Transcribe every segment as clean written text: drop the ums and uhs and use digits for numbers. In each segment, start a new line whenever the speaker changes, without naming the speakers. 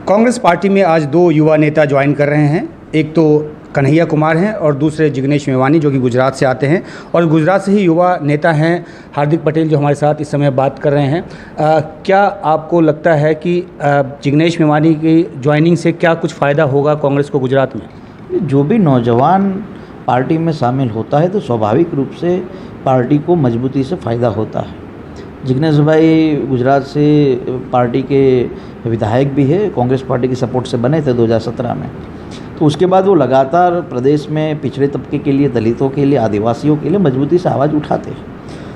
Congress party में आज दो युवा नेता ज्वाइन कर रहे हैं। एक तो कन्हैया कुमार हैं और दूसरे जिग्नेश मेवानी जो कि गुजरात से आते हैं और गुजरात से ही युवा नेता हैं हार्दिक पटेल जो हमारे साथ इस समय बात कर रहे हैं। क्या आपको लगता है कि जिग्नेश मेवानी की ज्वाइनिंग से क्या कुछ फ़ायदा होगा कांग्रेस को गुजरात में?
जो भी नौजवान पार्टी में शामिल होता है तो स्वाभाविक रूप से पार्टी को मजबूती से फ़ायदा होता है। जिग्नेश भाई गुजरात से पार्टी के विधायक भी है, कांग्रेस पार्टी की सपोर्ट से बने थे 2017 में। तो उसके बाद वो लगातार प्रदेश में पिछड़े तबके के लिए, दलितों के लिए, आदिवासियों के लिए मजबूती से आवाज़ उठाते हैं।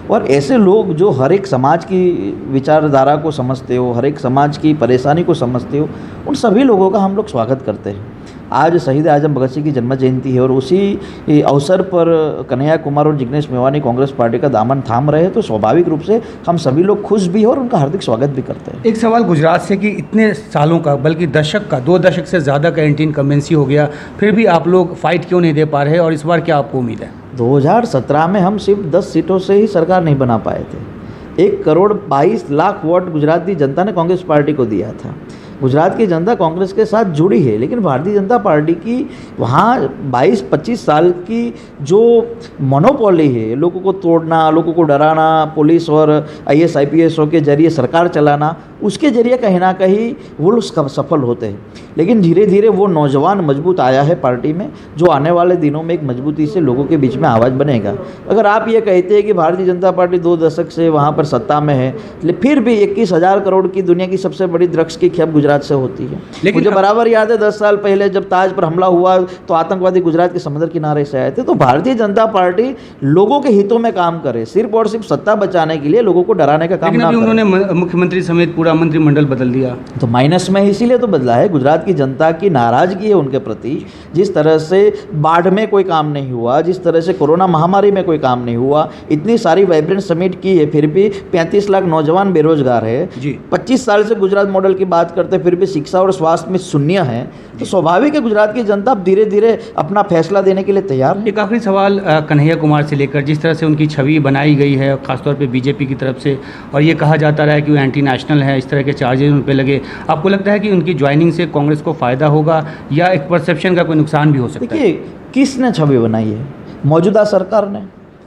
और ऐसे लोग जो हर एक समाज की विचारधारा को समझते हो, हर एक समाज की परेशानी को समझते हो, उन सभी लोगों का हम लोग स्वागत करते हैं। आज शहीद आजम भगत सिंह की जन्म जयंती है और उसी अवसर पर कन्हैया कुमार और जिग्नेश मेवानी कांग्रेस पार्टी का दामन थाम रहे हैं, तो स्वाभाविक रूप से हम सभी लोग खुश भी हैं और उनका हार्दिक स्वागत भी करते हैं।
एक सवाल गुजरात से कि इतने सालों का, बल्कि दशक का, 2 दशक से ज़्यादा कैंटीन कमेंसी हो गया, फिर भी आप लोग फाइट क्यों नहीं दे पा रहे और इस बार क्या आपको उम्मीद है?
2017 में हम सिर्फ 10 सीटों से ही सरकार नहीं बना पाए थे। 1 करोड़ 22 लाख वोट गुजरात की जनता ने कांग्रेस पार्टी को दिया था। गुजरात की जनता कांग्रेस के साथ जुड़ी है, लेकिन भारतीय जनता पार्टी की वहाँ 22-25 साल की जो मोनोपोली है, लोगों को तोड़ना, लोगों को डराना, पुलिस और IAS IPS के जरिए सरकार चलाना, उसके जरिए कहीं ना कहीं वो लोग सफल होते हैं। लेकिन धीरे धीरे वो नौजवान मजबूत आया है पार्टी में, जो आने वाले दिनों में एक मजबूती से लोगों के बीच में आवाज़ बनेगा। अगर आप ये कहते हैं कि भारतीय जनता पार्टी 2 दशक से वहाँ पर सत्ता में है, फिर भी 21,000 करोड़ की दुनिया की सबसे बड़ी ड्रग्स की खेप गुजरात से होती है। लेकिन मुझे बराबर याद है 10 साल पहले जब ताज पर हमला हुआ तो आतंकवादी गुजरात के समुद्र किनारे से आए थे। तो भारतीय जनता पार्टी लोगों के हितों में काम करे, सिर्फ और सिर्फ सत्ता बचाने के लिए लोगों को डराने का काम ना करे।
उन्होंने मुख्यमंत्री समेत पूरा मंत्रिमंडल बदल दिया,
तो माइनस में इसीलिए तो बदला है। गुजरात की जनता की नाराजगी है उनके प्रति। जिस तरह से बाढ़ में कोई काम नहीं हुआ, जिस तरह से कोरोना महामारी में कोई काम नहीं हुआ, इतनी सारी वाइब्रेंट समिट की है, फिर भी 35 लाख नौजवान बेरोजगार है जी। 25 साल से गुजरात मॉडल की बात करते, फिर भी शिक्षा और स्वास्थ्य में शून्य है। तो स्वाभाविक है गुजरात की जनता अब धीरे धीरे अपना फैसला देने के लिए तैयार है।
एक आखिरी सवाल कन्हैया कुमार से लेकर, जिस तरह से उनकी छवि बनाई गई है खासतौर पे बीजेपी की तरफ से, और ये कहा जाता रहा है कि वो एंटी नेशनल है, इस तरह के चार्जेस उन पे लगे, आपको लगता है कि उनकी ज्वाइनिंग से कांग्रेस को फ़ायदा होगा या एक परसेप्शन का कोई नुकसान भी हो सकता है?
देखिए, किसने छवि बनाई है? मौजूदा सरकार ने।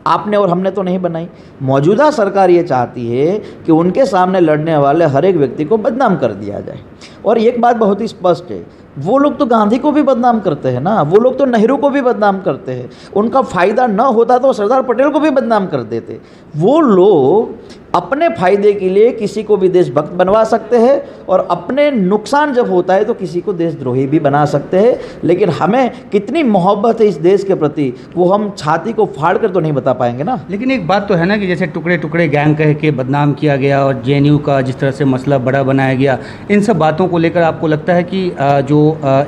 आपने और हमने तो नहीं बनाई। मौजूदा सरकार ये चाहती है कि उनके सामने लड़ने वाले हर एक व्यक्ति को बदनाम कर दिया जाए। और एक बात बहुत ही स्पष्ट है, वो लोग तो गांधी को भी बदनाम करते हैं ना, वो लोग तो नेहरू को भी बदनाम करते हैं। उनका फ़ायदा न होता तो सरदार पटेल को भी बदनाम कर देते। वो लोग अपने फ़ायदे के लिए किसी को भी देशभक्त बनवा सकते हैं और अपने नुकसान जब होता है तो किसी को देशद्रोही भी बना सकते हैं। लेकिन हमें कितनी मोहब्बत है इस देश के प्रति, वो हम छाती को फाड़ कर तो नहीं बता पाएंगे ना।
लेकिन एक बात तो है ना कि जैसे टुकड़े टुकड़े गैंग कह के बदनाम किया गया और JNU का जिस तरह से मसला बड़ा बनाया गया, इन सब बातों को लेकर आपको लगता है कि जो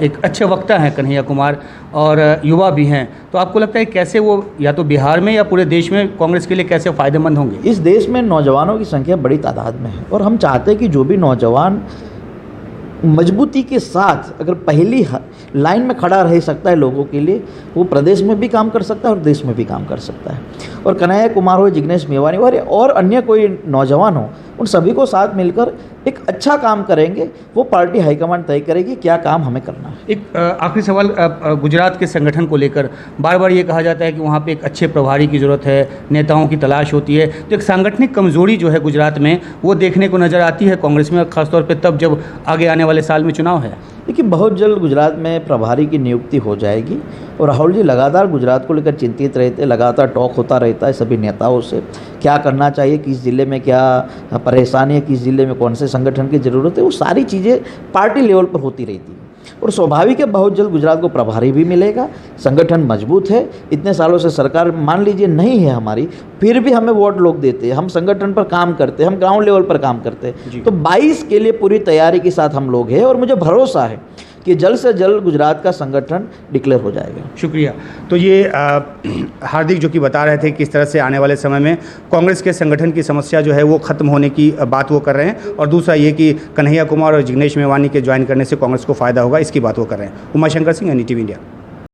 एक अच्छे वक्ता हैं कन्हैया कुमार और युवा भी हैं, तो आपको लगता है कैसे वो या तो बिहार में या पूरे देश में कांग्रेस के लिए कैसे फ़ायदेमंद होंगे?
इस देश में नौजवानों की संख्या बड़ी तादाद में है और हम चाहते हैं कि जो भी नौजवान मजबूती के साथ अगर पहली लाइन में खड़ा रह सकता है लोगों के लिए, वो प्रदेश में भी काम कर सकता है और देश में भी काम कर सकता है। और कन्हैया कुमार हो, जिग्नेश मेवानी और अन्य कोई नौजवान हो, उन सभी को साथ मिलकर एक अच्छा काम करेंगे। वो पार्टी हाईकमांड तय करेगी क्या काम हमें करना है।
एक आखिरी सवाल, गुजरात के संगठन को लेकर बार बार ये कहा जाता है कि वहाँ पे एक अच्छे प्रभारी की ज़रूरत है, नेताओं की तलाश होती है। तो एक सांगठनिक कमजोरी जो है गुजरात में, वो देखने को नज़र आती है कांग्रेस में, खासतौर पर तब जब आगे आने वाले साल में चुनाव है।
देखिए, बहुत जल्द गुजरात में प्रभारी की नियुक्ति हो जाएगी और राहुल जी लगातार गुजरात को लेकर चिंतित रहते, लगातार टॉक होता रहता है सभी नेताओं से, क्या करना चाहिए, किस ज़िले में क्या परेशानी है, किस ज़िले में कौन से संगठन की ज़रूरत है, वो सारी चीज़ें पार्टी लेवल पर होती रहती है। और स्वाभाविक है बहुत जल्द गुजरात को प्रभारी भी मिलेगा। संगठन मजबूत है, इतने सालों से सरकार मान लीजिए नहीं है हमारी, फिर भी हमें वोट लोग देते हैं, हम संगठन पर काम करते हैं, हम ग्राउंड लेवल पर काम करते हैं। तो 22 के लिए पूरी तैयारी के साथ हम लोग हैं और मुझे भरोसा है कि जल्द से जल्द गुजरात का संगठन डिक्लेयर हो जाएगा।
शुक्रिया। तो ये हार्दिक जो कि बता रहे थे किस तरह से आने वाले समय में कांग्रेस के संगठन की समस्या जो है वो ख़त्म होने की बात वो कर रहे हैं, और दूसरा ये कि कन्हैया कुमार और जिग्नेश मेवानी के ज्वाइन करने से कांग्रेस को फ़ायदा होगा, इसकी बात वो कर रहे हैं। Umashankar Singh, NDTV India.